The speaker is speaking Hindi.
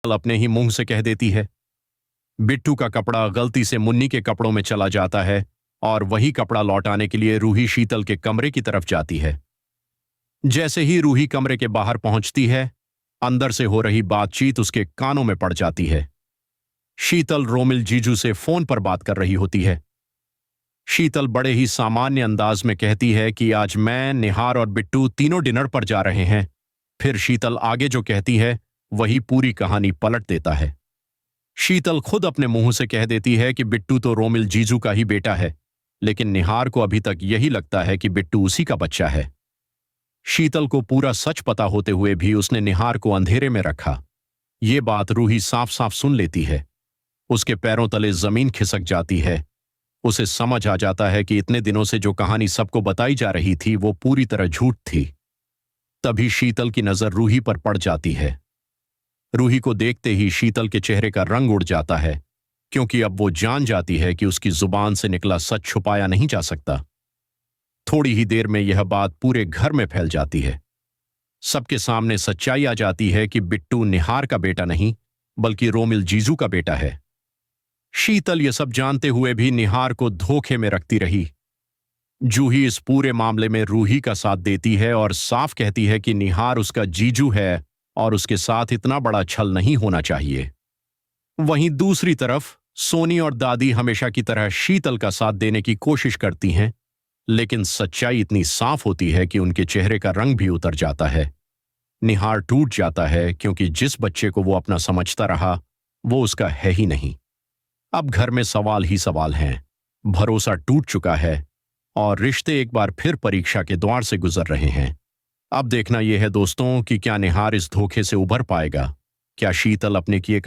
अपने ही मुंह से कह देती है। बिट्टू का कपड़ा गलती से मुन्नी के कपड़ों में चला जाता है और वही कपड़ा लौटाने के लिए रूही शीतल के कमरे की तरफ जाती है। जैसे ही रूही कमरे के बाहर पहुंचती है, अंदर से हो रही बातचीत उसके कानों में पड़ जाती है। शीतल रोमिल जीजू से फोन पर बात कर रही होती है। शीतल बड़े ही सामान्य अंदाज में कहती है कि आज मैं, निहार और बिट्टू तीनों डिनर पर जा रहे हैं। फिर शीतल आगे जो कहती है वही पूरी कहानी पलट देता है। शीतल खुद अपने मुंह से कह देती है कि बिट्टू तो रोमिल जीजू का ही बेटा है, लेकिन निहार को अभी तक यही लगता है कि बिट्टू उसी का बच्चा है। शीतल को पूरा सच पता होते हुए भी उसने निहार को अंधेरे में रखा। ये बात रूही साफ साफ सुन लेती है। उसके पैरों तले जमीन खिसक जाती है। उसे समझ आ जाता है कि इतने दिनों से जो कहानी सबको बताई जा रही थी वो पूरी तरह झूठ थी। तभी शीतल की नजर रूही पर पड़ जाती है। रूही को देखते ही शीतल के चेहरे का रंग उड़ जाता है, क्योंकि अब वो जान जाती है कि उसकी जुबान से निकला सच छुपाया नहीं जा सकता। थोड़ी ही देर में यह बात पूरे घर में फैल जाती है। सबके सामने सच्चाई आ जाती है कि बिट्टू निहार का बेटा नहीं, बल्कि रोमिल जीजू का बेटा है। शीतल ये सब जानते हुए भी निहार को धोखे में रखती रही। जूही इस पूरे मामले में रूही का साथ देती है और साफ कहती है कि निहार उसका जीजू है और उसके साथ इतना बड़ा छल नहीं होना चाहिए। वहीं दूसरी तरफ सोनी और दादी हमेशा की तरह शीतल का साथ देने की कोशिश करती हैं, लेकिन सच्चाई इतनी साफ होती है कि उनके चेहरे का रंग भी उतर जाता है। निहार टूट जाता है, क्योंकि जिस बच्चे को वो अपना समझता रहा वो उसका है ही नहीं। अब घर में सवाल ही सवाल हैं। भरोसा टूट चुका है और रिश्ते एक बार फिर परीक्षा के द्वार से गुजर रहे हैं। अब देखना यह है दोस्तों कि क्या निहार इस धोखे से उभर पाएगा। क्या शीतल अपने किए